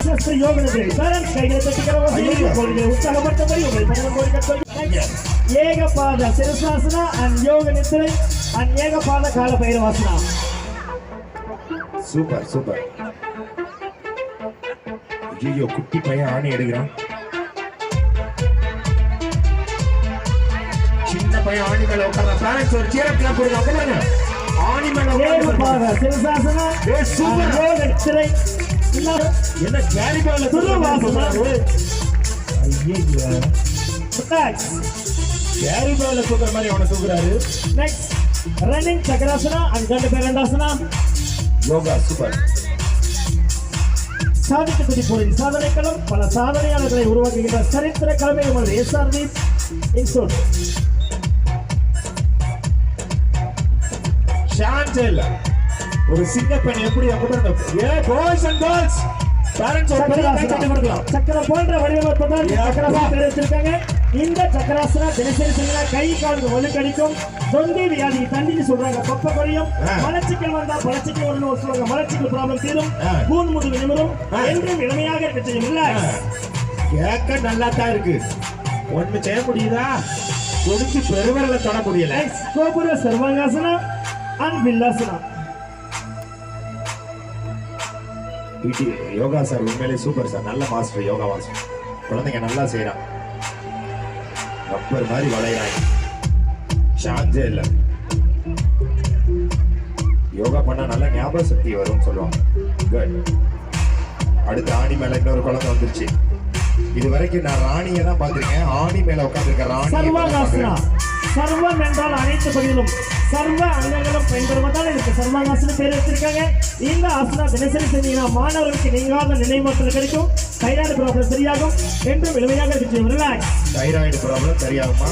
பிரசஸ்த யோக நிலை பேரண்ட்ஸ் கைகளை தட்டிக்கிறவங்க உற்சாகப்படுத்தபடி உங்களை பகவான் கோரிக்கை ஏகபாத சிரசாசனா அண்ட் யோக நிலை அண்ட் ஏகபாத கால பைரவாசனா. Super super. ஐயோ குட்டி பையன் ஆணி எடுக்கிறான். சின்ன பையன் ஆணி மேல உட்கார்ற பேரண்ட்ஸ் ஒரு சீரப் கிளாப் கொடுங்க. ஆணி மேல ஏகபாத சிரசாசனா சூப்பர் யோக நிலை. என்ன கேரி பால்ல துருவாசனா. ஐயோ நெக்ஸ்ட் கேரி பால்ல தூக்குற மாதிரி அவனை தூக்குறாரு. நெக்ஸ்ட் ரன்னிங் சக்கராசனா அண்ட் கண்ட பேரண்டாசனா. யோகா சூப்பர். சாதித்து குதிப்போரின் சாதனைக்களம் பல சாதனையாளர்களை உருவாக்குகின்ற சரித்திர கலமைகள் எஸ்ஆர்வி இன்சூர் ஷான்ஜெல் ஒரு சின்ன பெண் எப்படி அப்படின்ற பாய்ஸ் அண்ட் கேர்ள்ஸ் பேரண்ட்ஸ் ஒரு பெரிய கை தட்டி கொடுக்கலாம். சக்கரம் போன்ற வடிவமைப்புதான் சக்கராசனா தெரிவிச்சிருக்காங்க. இந்த சக்கராசனா தினசரி செய்யல கை காலுக்கு வலு கிடைக்கும். தொந்தி வியாதி தண்டின்னு சொல்றாங்க. கொப்ப குறையும். மலச்சிக்கல் வந்தா பழச்சிக்கல் வரணும் சொல்றாங்க. மலச்சிக்கல் ப்ராப்ளம் தீரும். கூன் முதுகு நிமிரும். என்றும் இளமையாக இருக்க செய்யும். ரிலாக்ஸ். கேட்க நல்லா தான் இருக்கு. ஒண்ணு செய்ய முடியுதா? கொடுத்து பெருவரல தொட முடியல. கோபுர சர்வாங்காசனா அண்ட் வில்லாசனா. பிடி யோகா சார் உண்மையிலே சூப்பர் சார். நல்ல மாஸ்டர் யோகா மாஸ்டர். குழந்தைங்க நல்லா செய்யறாங்க. ரப்பர் மாதிரி வளையறாங்க. சாஞ்சே இல்ல. யோகா பண்ணா நல்ல ஞாபக சக்தி வரும்னு சொல்லுவாங்க. குட். அடுத்து ஆணி மேல இன்னொரு குழந்தை வந்துருச்சு. இது வரைக்கும் நான் ராணியை தான் பார்த்திருக்கேன். ஆணி மேல உட்கார்ந்திருக்க ராணி. சர்வாங்காசனா. சர்வம் என்றால் அனைத்து பகுதியிலும் சர்வ அங்கங்களும் பயன்படுவதால் இதுக்கு சர்வாங்காசன பேர் வச்சிருக்காங்க. இந்த ஆசனா தினசரி செஞ்சீங்கன்னா மாணவர்களுக்கு நீங்காத நினைவாற்றல் கிடைக்கும். தைராய்டு ப்ராப்ளம் சரியாகும். என்றும் எளிமையாக இருக்கு. ரிலாக்ஸ். Thyroid problem சரியாகுமா?